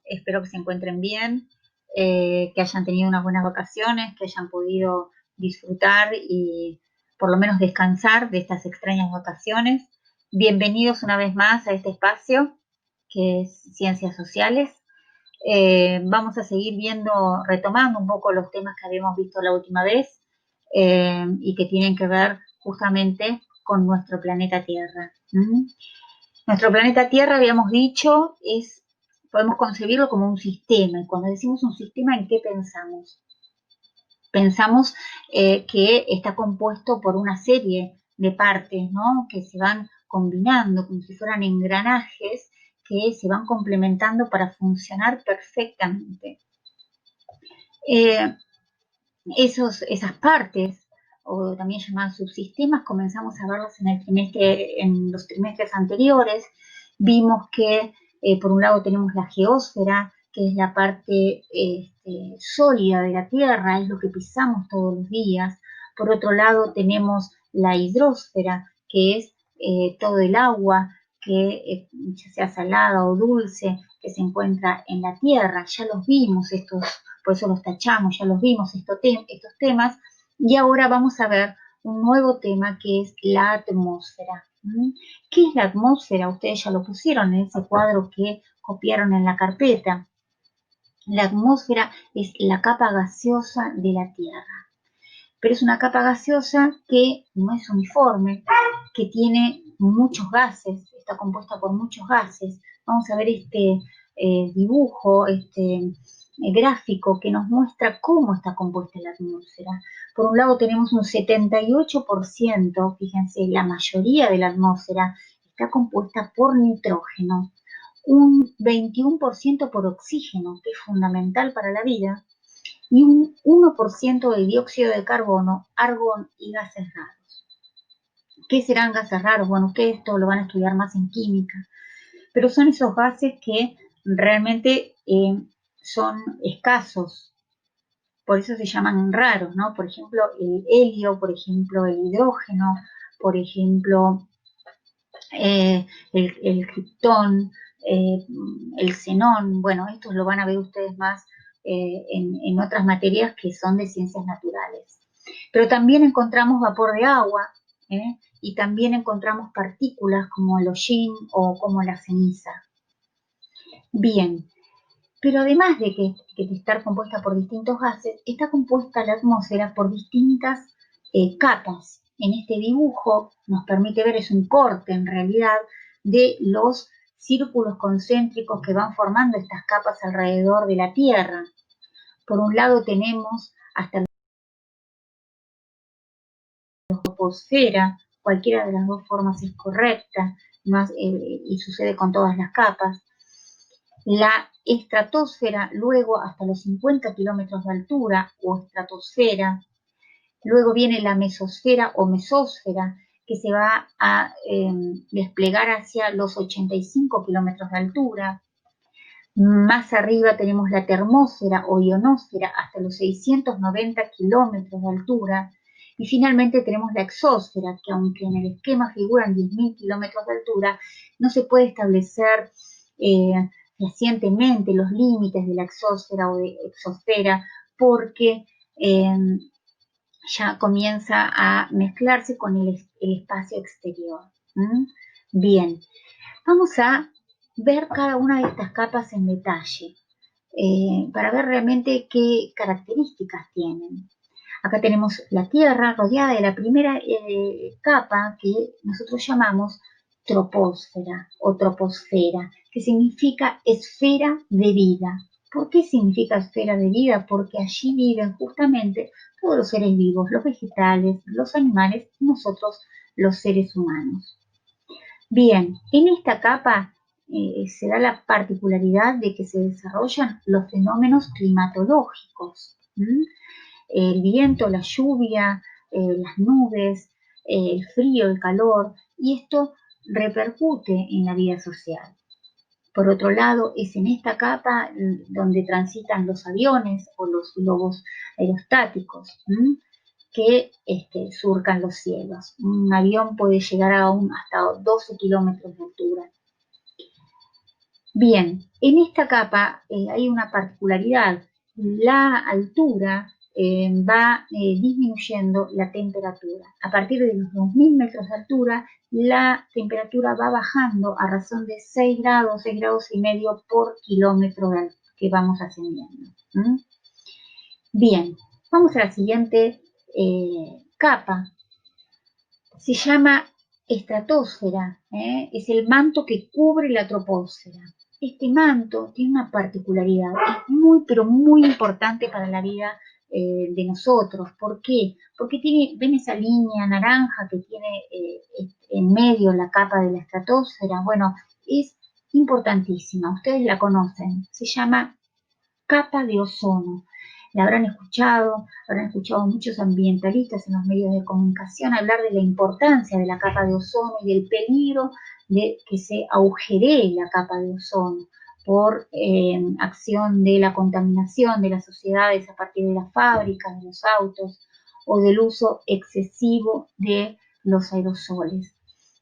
Espero que se encuentren bien, que hayan tenido unas buenas vacaciones, que hayan podido disfrutar y por lo menos descansar de estas extrañas vacaciones. Bienvenidos una vez más a este espacio que es Ciencias Sociales. Vamos a seguir retomando un poco los temas que habíamos visto la última vez y que tienen que ver justamente con nuestro planeta Tierra. Nuestro planeta Tierra, habíamos dicho, podemos concebirlo como un sistema. Y cuando decimos un sistema, ¿en qué pensamos? Pensamos que está compuesto por una serie de partes, ¿no? Que se van combinando como si fueran engranajes que se van complementando para funcionar perfectamente. Esas partes, o también llamadas subsistemas, comenzamos a verlas en los trimestres anteriores. Vimos que por un lado tenemos la geósfera, que es la parte sólida de la Tierra, es lo que pisamos todos los días. Por otro lado tenemos la hidrosfera, que es todo el agua que ya sea salada o dulce, que se encuentra en la Tierra. Ya los vimos por eso los tachamos, ya los vimos estos temas, y ahora vamos a ver un nuevo tema que es la atmósfera. ¿Qué es la atmósfera? Ustedes ya lo pusieron en ese cuadro que copiaron en la carpeta. La atmósfera es la capa gaseosa de la Tierra, pero es una capa gaseosa que no es uniforme, que tiene muchos gases, está compuesta por muchos gases. Vamos a ver este dibujo, gráfico que nos muestra cómo está compuesta la atmósfera. Por un lado tenemos un 78%, fíjense, la mayoría de la atmósfera está compuesta por nitrógeno, un 21% por oxígeno, que es fundamental para la vida, y un 1% de dióxido de carbono, argón y gases raros. ¿Qué serán gases raros? Bueno, ustedes esto lo van a estudiar más en química, pero son esos gases que realmente son escasos, por eso se llaman raros, ¿no? Por ejemplo, el helio, por ejemplo, el hidrógeno, por ejemplo, el criptón, el xenón. Bueno, estos lo van a ver ustedes más en otras materias que son de ciencias naturales. Pero también encontramos vapor de agua, y también encontramos partículas como el hollín o como la ceniza. Bien, pero además de estar compuesta por distintos gases, está compuesta la atmósfera por distintas capas. En este dibujo nos permite ver, es un corte en realidad, de los círculos concéntricos que van formando estas capas alrededor de la Tierra. Por un lado tenemos hasta la troposfera, cualquiera de las dos formas es correcta, y sucede con todas las capas. La estratosfera, luego hasta los 50 kilómetros de altura, o estratosfera. Luego viene la mesosfera o mesósfera, que se va a desplegar hacia los 85 kilómetros de altura. Más arriba tenemos la termósfera o ionosfera hasta los 690 kilómetros de altura. Y finalmente tenemos la exósfera, que aunque en el esquema figuran 10.000 kilómetros de altura, no se puede establecer recientemente los límites de la exósfera o de exosfera, porque ya comienza a mezclarse con el espacio exterior. Bien, vamos a ver cada una de estas capas en detalle para ver realmente qué características tienen. Acá tenemos la Tierra rodeada de la primera capa que nosotros llamamos troposfera o troposfera, que significa esfera de vida. ¿Por qué significa esfera de vida? Porque allí viven justamente todos los seres vivos, los vegetales, los animales y nosotros los seres humanos. Bien, en esta capa se da la particularidad de que se desarrollan los fenómenos climatológicos. El viento, la lluvia, las nubes, el frío, el calor, y esto repercute en la vida social. Por otro lado, es en esta capa donde transitan los aviones o los globos aerostáticos que surcan los cielos. Un avión puede llegar hasta 12 kilómetros de altura. Bien, en esta capa hay una particularidad. La altura va disminuyendo la temperatura. A partir de los 2000 metros de altura, la temperatura va bajando a razón de 6 grados y medio por kilómetro que vamos ascendiendo. ¿Mm? Bien, vamos a la siguiente capa. Se llama estratosfera, es el manto que cubre la troposfera. Este manto tiene una particularidad, es muy, pero muy importante para la vida de nosotros. ¿Por qué? Porque tiene, ven esa línea naranja que tiene en medio la capa de la estratosfera. Bueno, es importantísima, ustedes la conocen, se llama capa de ozono. La habrán escuchado muchos ambientalistas en los medios de comunicación hablar de la importancia de la capa de ozono y del peligro de que se agujeree la capa de ozono por acción de la contaminación de las sociedades a partir de las fábricas, de los autos o del uso excesivo de los aerosoles.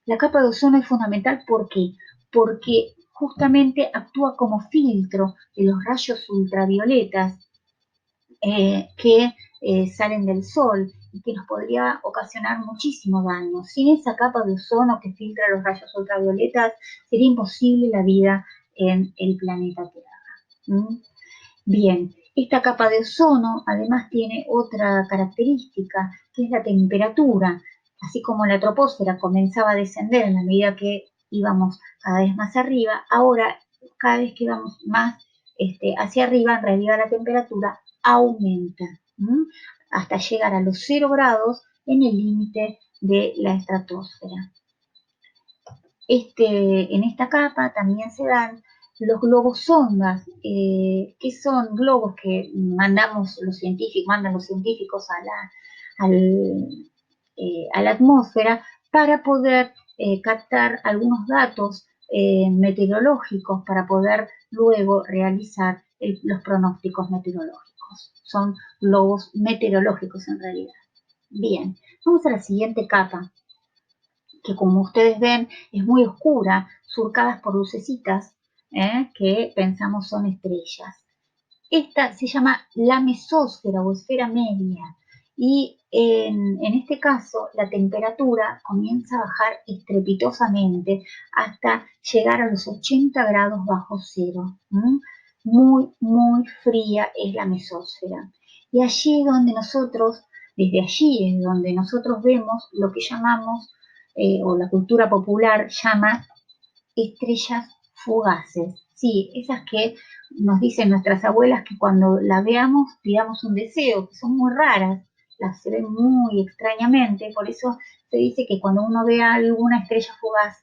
La capa de ozono es fundamental, ¿por qué? Porque justamente actúa como filtro de los rayos ultravioletas que salen del sol y que nos podría ocasionar muchísimo daño. Sin esa capa de ozono que filtra los rayos ultravioletas, sería imposible la vida en el planeta Tierra. ¿Mm? Bien, esta capa de ozono además tiene otra característica, que es la temperatura. Así como la troposfera comenzaba a descender en la medida que íbamos cada vez más arriba, ahora cada vez que vamos más hacia arriba, en realidad la temperatura aumenta, hasta llegar a los 0 grados en el límite de la estratosfera. En esta capa también se dan los globos sondas, que son globos que mandan los científicos a la atmósfera para poder captar algunos datos meteorológicos para poder luego realizar los pronósticos meteorológicos. Son globos meteorológicos en realidad. Bien, vamos a la siguiente capa, que como ustedes ven es muy oscura, surcadas por lucecitas que pensamos son estrellas. Esta se llama la mesósfera o esfera media y en este caso la temperatura comienza a bajar estrepitosamente hasta llegar a los 80 grados bajo cero. Muy, muy fría es la mesósfera. Y allí donde nosotros, desde allí es donde nosotros vemos lo que llamamos, o la cultura popular llama, estrellas fugaces. Sí, esas que nos dicen nuestras abuelas que cuando la veamos pidamos un deseo, que son muy raras, las se ven muy extrañamente, por eso se dice que cuando uno vea alguna estrella fugaz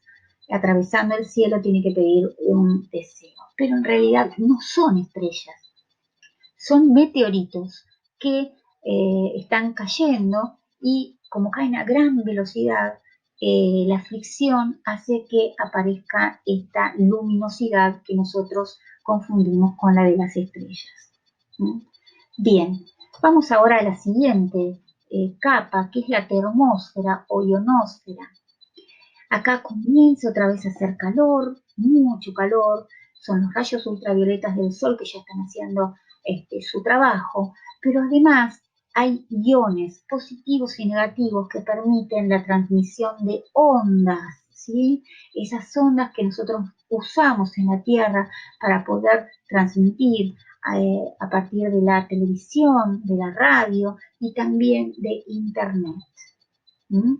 atravesando el cielo tiene que pedir un deseo. Pero en realidad no son estrellas, son meteoritos que están cayendo y como caen a gran velocidad, la fricción hace que aparezca esta luminosidad que nosotros confundimos con la de las estrellas. ¿Mm? Bien, vamos ahora a la siguiente capa, que es la termósfera o ionosfera. Acá comienza otra vez a hacer calor, mucho calor, son los rayos ultravioletas del sol que ya están haciendo su trabajo, pero además hay iones positivos y negativos que permiten la transmisión de ondas, ¿sí? Esas ondas que nosotros usamos en la Tierra para poder transmitir a partir de la televisión, de la radio y también de Internet. ¿Mm?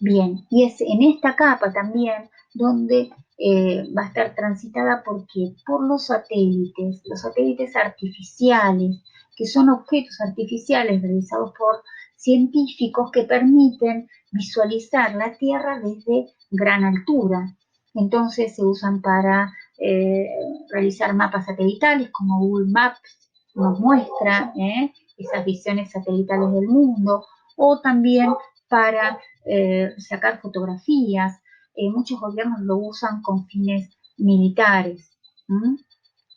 Bien, y es en esta capa también donde va a estar transitada por los satélites artificiales, que son objetos artificiales realizados por científicos que permiten visualizar la Tierra desde gran altura. Entonces se usan para realizar mapas satelitales, como Google Maps nos muestra esas visiones satelitales del mundo, o también para sacar fotografías. Muchos gobiernos lo usan con fines militares. ¿Mm?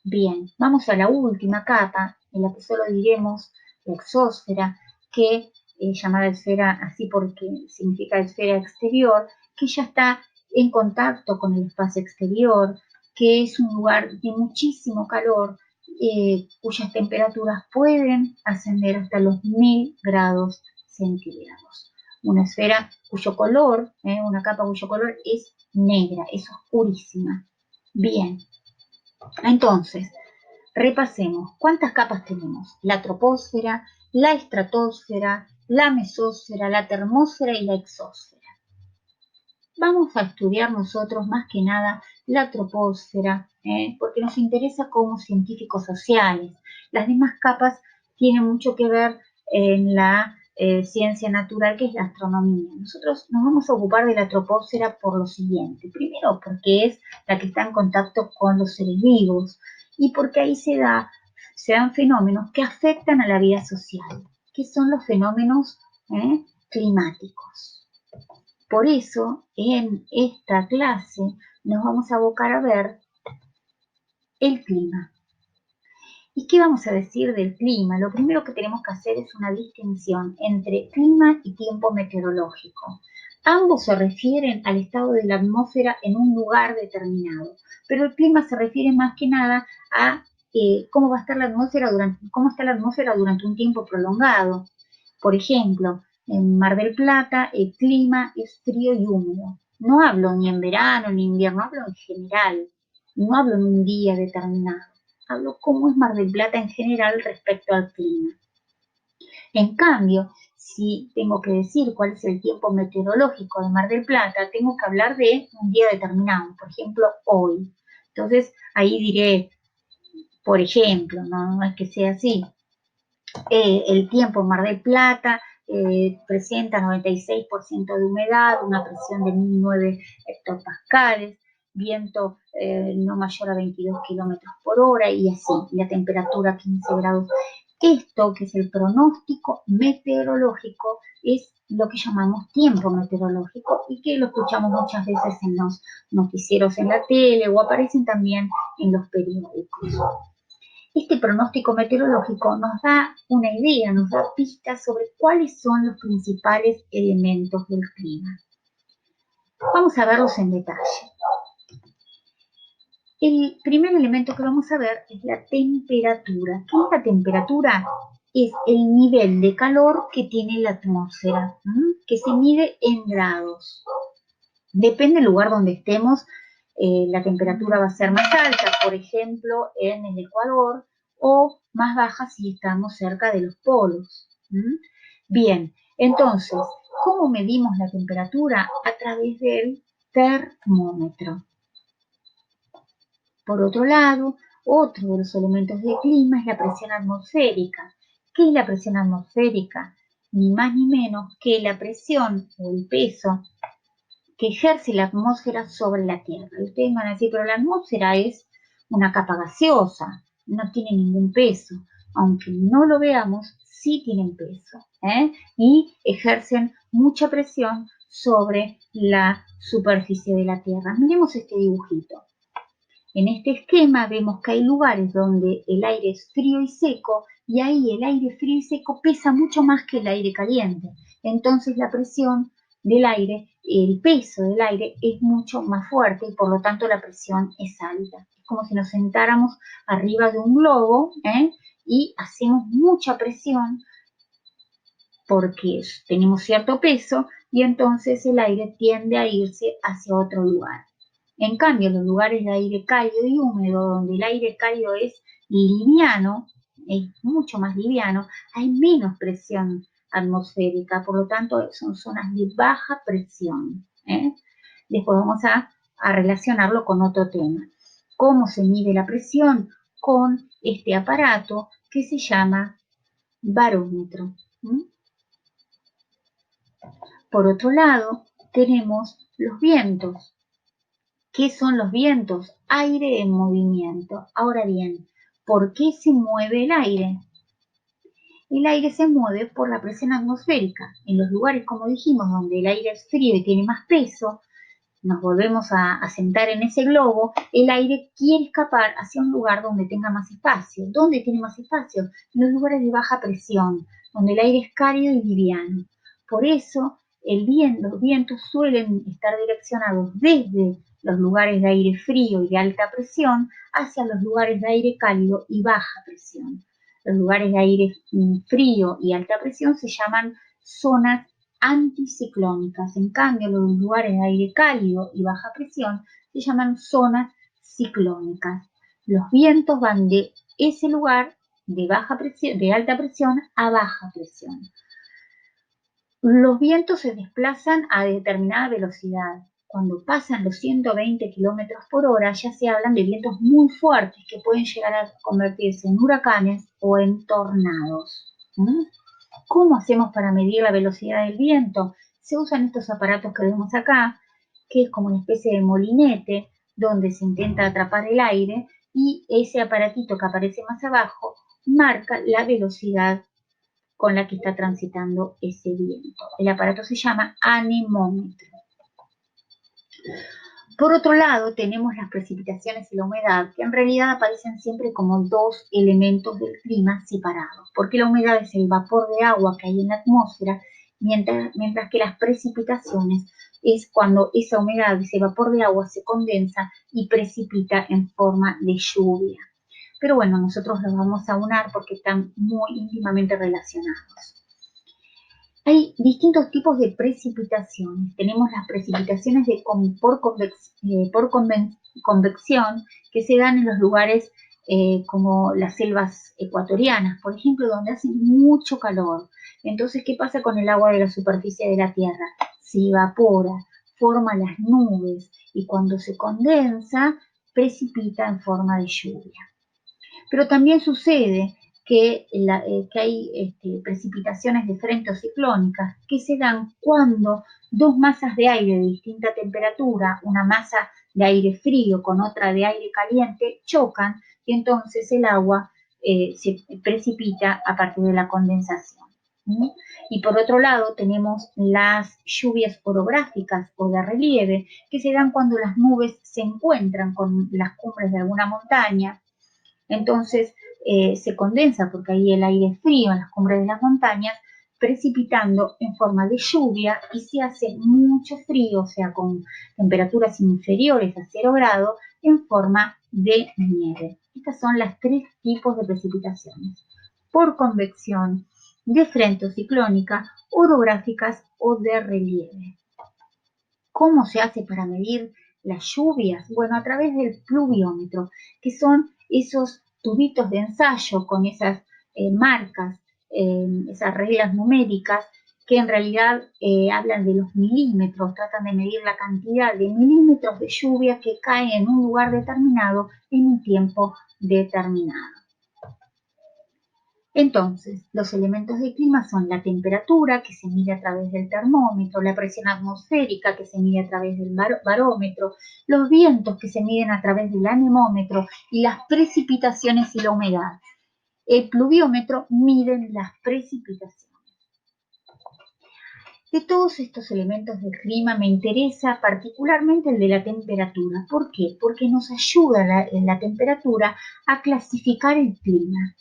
Bien, vamos a la última capa, en la que solo diremos la exósfera, que llamada esfera así porque significa esfera exterior, que ya está en contacto con el espacio exterior, que es un lugar de muchísimo calor, cuyas temperaturas pueden ascender hasta los 1000 grados centígrados. Una esfera cuyo color, una capa cuyo color es negra, es oscurísima. Bien, entonces, repasemos. ¿Cuántas capas tenemos? La troposfera, la estratosfera, la mesósfera, la termósfera y la exósfera. Vamos a estudiar nosotros más que nada la troposfera, porque nos interesa como científicos sociales. Las demás capas tienen mucho que ver en la ciencia natural, que es la astronomía. Nosotros nos vamos a ocupar de la troposfera por lo siguiente. Primero, porque es la que está en contacto con los seres vivos y porque ahí se dan fenómenos que afectan a la vida social, que son los fenómenos climáticos. Por eso, en esta clase nos vamos a abocar a ver el clima. ¿Y qué vamos a decir del clima? Lo primero que tenemos que hacer es una distinción entre clima y tiempo meteorológico. Ambos se refieren al estado de la atmósfera en un lugar determinado, pero el clima se refiere más que nada a cómo va a estar la atmósfera cómo está la atmósfera durante un tiempo prolongado. Por ejemplo, en Mar del Plata el clima es frío y húmedo. No hablo ni en verano ni en invierno, hablo en general. No hablo en un día determinado. Hablo cómo es Mar del Plata en general respecto al clima. En cambio, si tengo que decir cuál es el tiempo meteorológico de Mar del Plata, tengo que hablar de un día determinado, por ejemplo, hoy. Entonces, ahí diré, por ejemplo, no es que sea así, el tiempo en Mar del Plata presenta 96% de humedad, una presión de 1009 hectopascales, viento no mayor a 22 kilómetros por hora y así, la temperatura 15 grados. Esto, que es el pronóstico meteorológico, es lo que llamamos tiempo meteorológico y que lo escuchamos muchas veces en los noticieros en la tele o aparecen también en los periódicos. Este pronóstico meteorológico nos da una idea, nos da pistas sobre cuáles son los principales elementos del clima. Vamos a verlos en detalle. El primer elemento que vamos a ver es la temperatura. ¿Qué es la temperatura? Es el nivel de calor que tiene la atmósfera, que se mide en grados. Depende del lugar donde estemos, la temperatura va a ser más alta, por ejemplo, en el Ecuador, o más baja si estamos cerca de los polos. Bien, entonces, ¿cómo medimos la temperatura? A través del termómetro. Por otro lado, otro de los elementos del clima es la presión atmosférica. ¿Qué es la presión atmosférica? Ni más ni menos que la presión o el peso que ejerce la atmósfera sobre la Tierra. Ustedes van a decir, pero la atmósfera es una capa gaseosa, no tiene ningún peso. Aunque no lo veamos, sí tienen peso, y ejercen mucha presión sobre la superficie de la Tierra. Miremos este dibujito. En este esquema vemos que hay lugares donde el aire es frío y seco y ahí el aire frío y seco pesa mucho más que el aire caliente. Entonces la presión del aire, el peso del aire es mucho más fuerte y por lo tanto la presión es alta. Es como si nos sentáramos arriba de un globo y hacemos mucha presión porque tenemos cierto peso y entonces el aire tiende a irse hacia otro lugar. En cambio, en los lugares de aire cálido y húmedo, donde el aire cálido es liviano, es mucho más liviano, hay menos presión atmosférica, por lo tanto son zonas de baja presión. Después vamos a relacionarlo con otro tema. ¿Cómo se mide la presión? Con este aparato que se llama barómetro. Por otro lado, tenemos los vientos. ¿Qué son los vientos? Aire en movimiento. Ahora bien, ¿por qué se mueve el aire? El aire se mueve por la presión atmosférica. En los lugares, como dijimos, donde el aire es frío y tiene más peso, nos volvemos a sentar en ese globo, el aire quiere escapar hacia un lugar donde tenga más espacio. ¿Dónde tiene más espacio? En los lugares de baja presión, donde el aire es cálido y liviano. Por eso, los vientos suelen estar direccionados desde los lugares de aire frío y de alta presión hacia los lugares de aire cálido y baja presión. Los lugares de aire frío y alta presión se llaman zonas anticiclónicas. En cambio, los lugares de aire cálido y baja presión se llaman zonas ciclónicas. Los vientos van de ese lugar de baja presión, de alta presión a baja presión. Los vientos se desplazan a determinada velocidad. Cuando pasan los 120 kilómetros por hora, ya se hablan de vientos muy fuertes que pueden llegar a convertirse en huracanes o en tornados. ¿Cómo hacemos para medir la velocidad del viento? Se usan estos aparatos que vemos acá, que es como una especie de molinete, donde se intenta atrapar el aire, y ese aparatito que aparece más abajo marca la velocidad con la que está transitando ese viento. El aparato se llama anemómetro. Por otro lado, tenemos las precipitaciones y la humedad, que en realidad aparecen siempre como dos elementos del clima separados, porque la humedad es el vapor de agua que hay en la atmósfera, mientras que las precipitaciones es cuando esa humedad, ese vapor de agua se condensa y precipita en forma de lluvia. Pero bueno, nosotros los vamos a unar porque están muy íntimamente relacionados. Hay distintos tipos de precipitaciones. Tenemos las precipitaciones por convección que se dan en los lugares como las selvas ecuatorianas, por ejemplo, donde hace mucho calor. Entonces, ¿qué pasa con el agua de la superficie de la Tierra? Se evapora, forma las nubes y cuando se condensa, precipita en forma de lluvia. Pero también sucede que hay precipitaciones de frente o ciclónicas que se dan cuando dos masas de aire de distinta temperatura, una masa de aire frío con otra de aire caliente, chocan y entonces el agua se precipita a partir de la condensación. Y por otro lado tenemos las lluvias orográficas o de relieve que se dan cuando las nubes se encuentran con las cumbres de alguna montaña. Entonces se condensa porque ahí el aire es frío en las cumbres de las montañas, precipitando en forma de lluvia y se hace mucho frío, o sea, con temperaturas inferiores a 0 grados, en forma de nieve. Estas son las tres tipos de precipitaciones: por convección, de frente o ciclónica, orográficas o de relieve. ¿Cómo se hace para medir las lluvias? Bueno, a través del pluviómetro, que son esos tubitos de ensayo con esas marcas, esas reglas numéricas, que en realidad hablan de los milímetros, tratan de medir la cantidad de milímetros de lluvia que cae en un lugar determinado en un tiempo determinado. Entonces, los elementos del clima son la temperatura, que se mide a través del termómetro, la presión atmosférica, que se mide a través del barómetro, los vientos, que se miden a través del anemómetro, y las precipitaciones y la humedad. El pluviómetro mide las precipitaciones. De todos estos elementos del clima me interesa particularmente el de la temperatura. ¿Por qué? Porque nos ayuda la temperatura a clasificar el clima.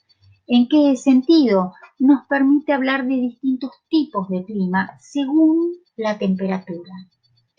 ¿En qué sentido? Nos permite hablar de distintos tipos de clima según la temperatura.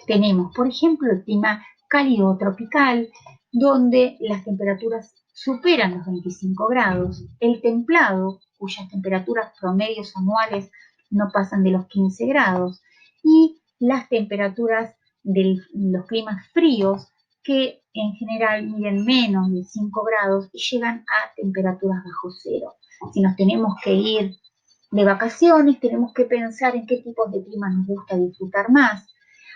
Tenemos, por ejemplo, el clima cálido o tropical, donde las temperaturas superan los 25 grados, el templado, cuyas temperaturas promedios anuales no pasan de los 15 grados, y las temperaturas de los climas fríos, que en general miden menos de 5 grados y llegan a temperaturas bajo cero. Si nos tenemos que ir de vacaciones, tenemos que pensar en qué tipos de clima nos gusta disfrutar más.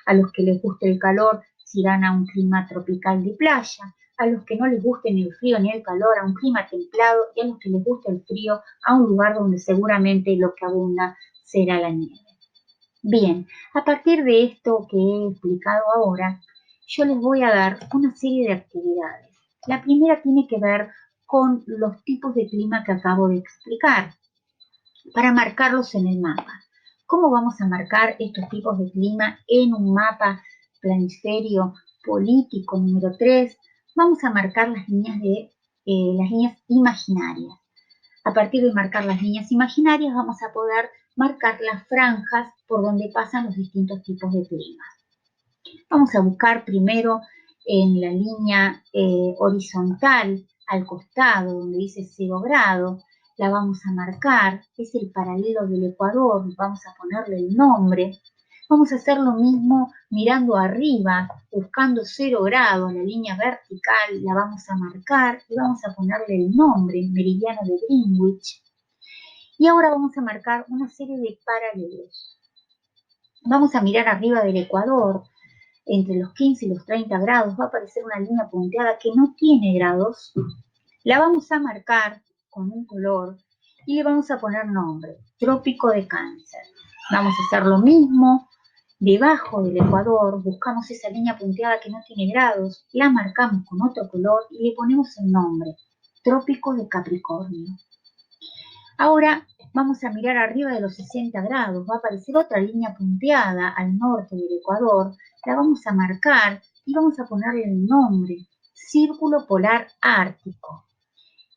A los que les guste el calor se irán a un clima tropical de playa, a los que no les guste ni el frío ni el calor a un clima templado, y a los que les guste el frío a un lugar donde seguramente lo que abunda será la nieve. Bien, a partir de esto que he explicado ahora, yo les voy a dar una serie de actividades. La primera tiene que ver con los tipos de clima que acabo de explicar, para marcarlos en el mapa. ¿Cómo vamos a marcar estos tipos de clima en un mapa planisferio político número 3? Vamos a marcar las líneas imaginarias. A partir de marcar las líneas imaginarias vamos a poder marcar las franjas por donde pasan los distintos tipos de clima. Vamos a buscar primero en la línea horizontal al costado donde dice 0 grado, la vamos a marcar, es el paralelo del ecuador, vamos a ponerle el nombre. Vamos a hacer lo mismo mirando arriba, buscando 0 grados, la línea vertical la vamos a marcar y vamos a ponerle el nombre, meridiano de Greenwich. Y ahora vamos a marcar una serie de paralelos. Vamos a mirar arriba del ecuador, entre los 15 y los 30 grados, va a aparecer una línea punteada que no tiene grados. La vamos a marcar con un color y le vamos a poner nombre, Trópico de Cáncer. Vamos a hacer lo mismo debajo del ecuador, buscamos esa línea punteada que no tiene grados, la marcamos con otro color y le ponemos el nombre, Trópico de Capricornio. Ahora vamos a mirar arriba de los 60 grados, va a aparecer otra línea punteada al norte del ecuador, la vamos a marcar y vamos a ponerle el nombre, Círculo Polar Ártico.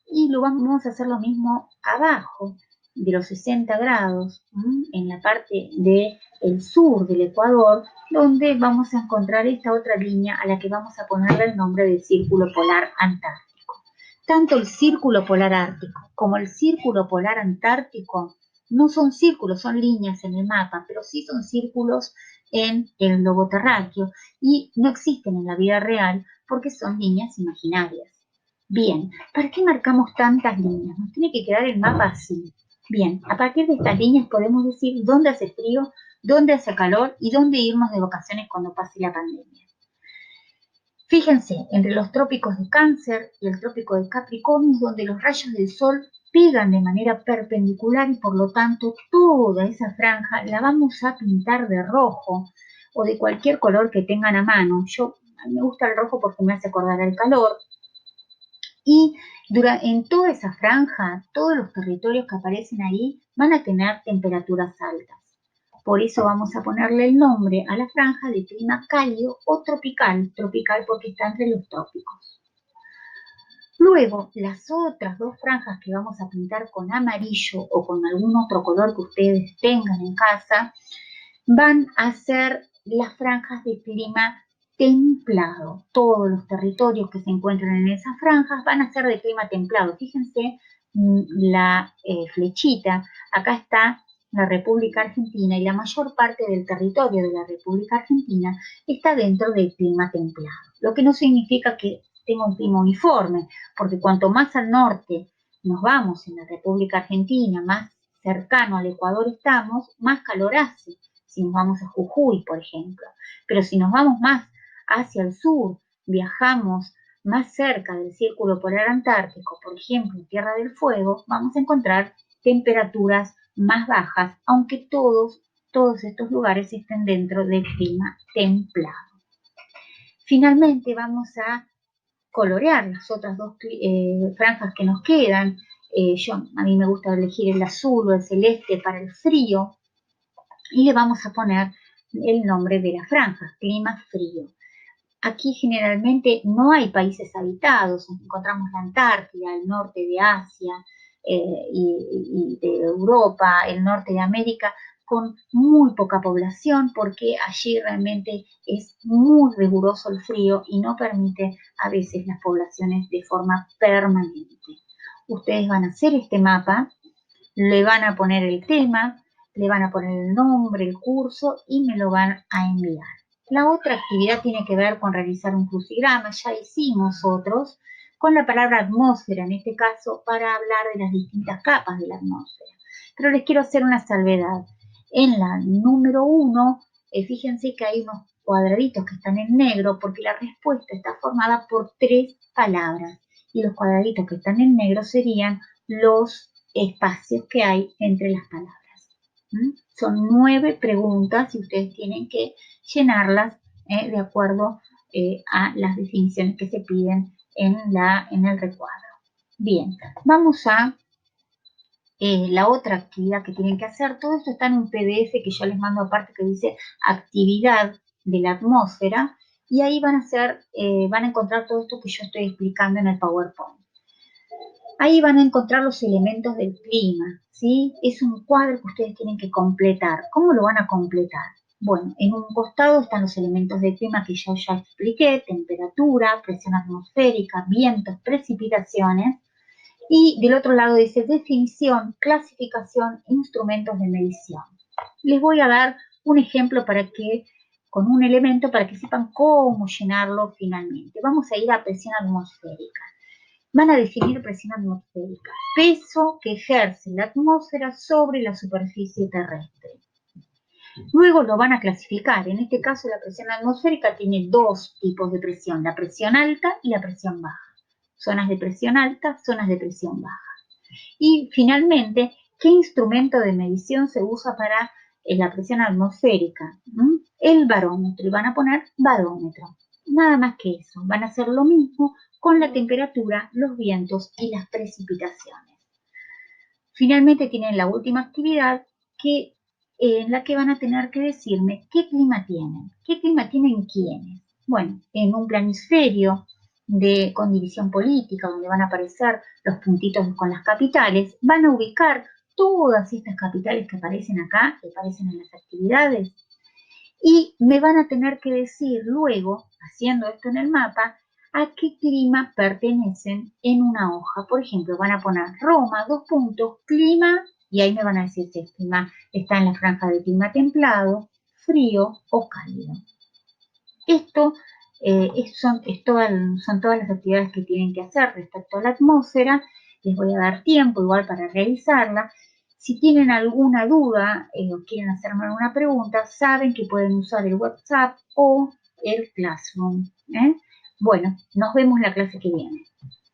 Y vamos a hacer lo mismo abajo de los 60 grados, en la parte del sur del ecuador, donde vamos a encontrar esta otra línea a la que vamos a ponerle el nombre de Círculo Polar Antártico. Tanto el Círculo Polar Ártico como el Círculo Polar Antártico no son círculos, son líneas en el mapa, pero sí son círculos en el globo terráqueo y no existen en la vida real porque son líneas imaginarias. Bien, ¿para qué marcamos tantas líneas? Nos tiene que quedar el mapa así. Bien, a partir de estas líneas podemos decir dónde hace frío, dónde hace calor y dónde irnos de vacaciones cuando pase la pandemia. Fíjense, entre los trópicos de Cáncer y el trópico de Capricornio, donde los rayos del sol pegan de manera perpendicular y por lo tanto toda esa franja la vamos a pintar de rojo o de cualquier color que tengan a mano. A mí me gusta el rojo porque me hace acordar al calor. Y en toda esa franja, todos los territorios que aparecen ahí van a tener temperaturas altas. Por eso vamos a ponerle el nombre a la franja de clima cálido o tropical, tropical porque está entre los trópicos. Luego, las otras dos franjas que vamos a pintar con amarillo o con algún otro color que ustedes tengan en casa, van a ser las franjas de clima templado. Todos los territorios que se encuentran en esas franjas van a ser de clima templado. Fíjense la flechita, acá está la República Argentina y la mayor parte del territorio de la República Argentina está dentro del clima templado. Lo que no significa que tenga un clima uniforme, porque cuanto más al norte nos vamos en la República Argentina, más cercano al Ecuador estamos, más calor hace. Si nos vamos a Jujuy, por ejemplo. Pero si nos vamos más hacia el sur, viajamos más cerca del Círculo Polar Antártico, por ejemplo, en Tierra del Fuego, vamos a encontrar temperaturas más bajas, aunque todos estos lugares estén dentro del clima templado. Finalmente vamos a colorear las otras dos franjas que nos quedan. A mí me gusta elegir el azul o el celeste para el frío, y le vamos a poner el nombre de la franja, clima frío. Aquí generalmente no hay países habitados, encontramos la Antártida, el norte de Asia y de Europa, el norte de América, con muy poca población porque allí realmente es muy riguroso el frío y no permite a veces las poblaciones de forma permanente. Ustedes van a hacer este mapa, le van a poner el tema, le van a poner el nombre, el curso y me lo van a enviar. La otra actividad tiene que ver con realizar un crucigrama, ya hicimos otros, con la palabra atmósfera, en este caso, para hablar de las distintas capas de la atmósfera. Pero les quiero hacer una salvedad. En la número 1, fíjense que hay unos cuadraditos que están en negro porque la respuesta está formada por 3 palabras y los cuadraditos que están en negro serían los espacios que hay entre las palabras. Son 9 preguntas y ustedes tienen que llenarlas de acuerdo a las definiciones que se piden en el recuadro. Bien, vamos a la otra actividad que tienen que hacer. Todo esto está en un PDF que yo les mando aparte que dice actividad de la atmósfera y ahí van a encontrar todo esto que yo estoy explicando en el PowerPoint. Ahí van a encontrar los elementos del clima, ¿sí? Es un cuadro que ustedes tienen que completar. ¿Cómo lo van a completar? Bueno, en un costado están los elementos de clima que yo ya expliqué, temperatura, presión atmosférica, vientos, precipitaciones. Y del otro lado dice definición, clasificación, instrumentos de medición. Les voy a dar un ejemplo con un elemento para que sepan cómo llenarlo finalmente. Vamos a ir a presión atmosférica. Van a definir presión atmosférica, peso que ejerce la atmósfera sobre la superficie terrestre. Luego lo van a clasificar. En este caso la presión atmosférica tiene dos tipos de presión, la presión alta y la presión baja. Zonas de presión alta, zonas de presión baja. Y finalmente, ¿qué instrumento de medición se usa para la presión atmosférica? El barómetro. Y van a poner barómetro. Nada más que eso. Van a hacer lo mismo con la temperatura, los vientos y las precipitaciones. Finalmente tienen la última actividad en la que van a tener que decirme qué clima tienen. ¿Qué clima tienen quiénes? Bueno, en un planisferio con división política, donde van a aparecer los puntitos con las capitales, van a ubicar todas estas capitales que aparecen acá, que aparecen en las actividades, y me van a tener que decir luego, haciendo esto en el mapa, a qué clima pertenecen en una hoja. Por ejemplo, van a poner Roma, clima, y ahí me van a decir si el clima está en la franja de clima templado, frío o cálido. Esto son todas las actividades que tienen que hacer respecto a la atmósfera. Les voy a dar tiempo igual para realizarla. Si tienen alguna duda o quieren hacerme alguna pregunta, saben que pueden usar el WhatsApp o el Classroom. Bueno, nos vemos la clase que viene.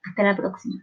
Hasta la próxima.